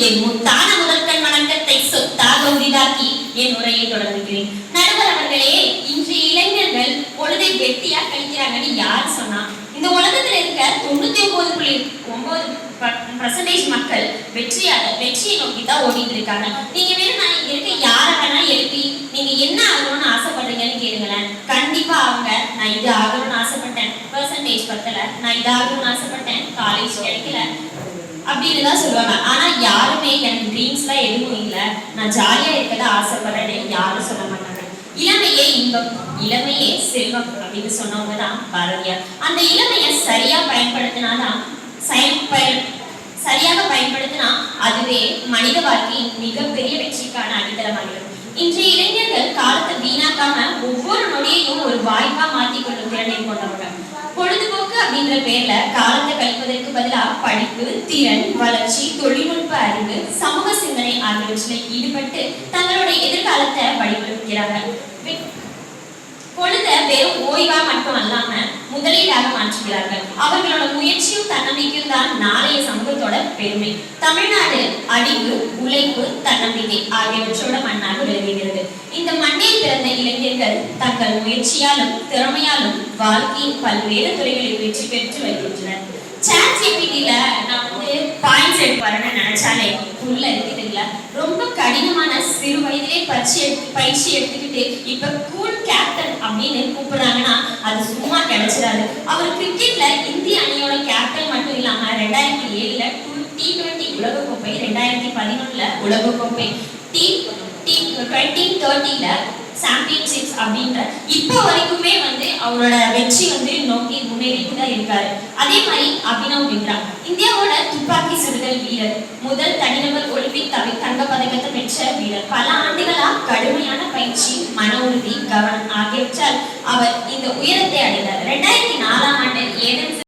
என் முத்தான முதற்கண் வணக்கத்தை சொத்தாக உரிதாக்கி என் உரையை தொடங்குகிறேன். நடுவர் அவர்களே, இன்றைய இளைஞர்கள் பொழுதை வெட்டியா கழிக்கிறாங்கன்னு யார் சொன்னா? இந்த உலகத்துல இருக்க 99.9% மக்கள் வெற்றியை நோக்கி தான் ஓடிட்டு இருக்காங்க. நீங்க வேணும் நான் இங்க இருக்க யாரை வேணா எழுப்பி நீங்க என்ன ஆகணும்னு ஆசைப்படுறீங்கன்னு கேளுங்களேன். கண்டிப்பா அவங்க நான் இது ஆகணும்னு ஆசைப்பட்டேன், பெர்சன்டேஜ் பத்தல, நான் இது ஆகணும்னு ஆசைப்பட்டேன், காலேஜ் கிடைக்கல அப்படின்னு தான் சொல்லுவாங்க. ஆனா யாருமே எனக்கு ட்ரீம்ஸ்லாம் எதுவும் இல்லை, நான் ஜாலியா இருக்கதான் ஆசைப்படுறேன்னு யாரும் சொல்ல மாட்டாங்க. இளமையே இன்பம், இளமையே செல்வம் அப்படின்னு சொன்னவங்க தான் பாரதியார். அந்த இளமையை சரியாக பயன்படுத்தினா அதுவே மனித வாழ்க்கையின் மிகப்பெரிய வெற்றிக்கான அடித்தளமாகிறது. இன்றைய இளைஞர்கள் காலத்தை வீணாக்காம ஒவ்வொரு நொடியையும் ஒரு வாய்ப்பா மாற்றிக்கொள்ளும் திறனை கொண்டவங்க. பொழுதுபோக்கு அப்படின்ற பேர்ல காலத்தை கழிப்பதற்கு பதிலாக படிப்பு, திறன் வளர்ச்சி, தொழில்நுட்ப அறிவு, சமூக சிந்தனை ஆகியவற்றில் ஈடுபட்டு தங்களுடைய எதிர்காலத்தை வடிவமைக்கிறாங்க. பொழுத வெறும் ஓய்வா மட்டும் அல்லாம முதலீடாக மாற்றுகிறார்கள். அவர்களோட முயற்சியும் தன்னம்பிக்கையும் தான் நாளைய சமூகத்தோட பெருமை. தமிழ்நாடு அறிவு, உழைப்பு, தன்னம்பிக்கை ஆகியவற்றோட மண்ணாக விளங்குகிறது. இந்த மண்ணில் பிறந்த இளைஞர்கள் தங்கள் முயற்சியாலும் திறமையாலும் வாழ்க்கையின் பல்வேறு துறைகளில் வெற்றி பெற்று வருகின்றனர். ChatGPTல நான் பாயிண்ட்ஸ் எடுத்து வரேன்னு நினைச்சாலே உள்ள இருக்குதுங்களா, ரொம்ப கடினமான சிறு வயதிலே பயிற்சி எடுத்துக்கிட்டு இப்ப கூல் கேப்டன் அப்படின்னு கூப்பிடுறாங்கன்னா அது சும்மா கிடைச்சிடாது. அவர் கிரிக்கெட்ல இந்திய அணியோட கேப்டன் மட்டும் இல்லாம 2007 T20 உலகக்கோப்பை, 2011 உலகக்கோப்பை, T2030 சாம்பியன்ஷிப்ஸ் அப்படின்ற இப்போ வரைக்குமே அவரோட வெற்றி நோக்கி முன்னேறிட்டு தான் இருக்காரு. அதே மாதிரி அபினவ் பிந்த்ரா இந்தியாவோட துப்பாக்கி சுடுதல் வீரர், முதல் தனிநபர் ஒலிம்பிக் தங்க பதக்கத்தை பெற்ற வீரர். பல ஆண்டுகளா கடுமையான பயிற்சி, மன உறுதி, கவனம் ஆகியவற்றால் அவர் இந்த உயரத்தை அடைந்தார். 2004 ஆண்டு ஏதென்ஸ்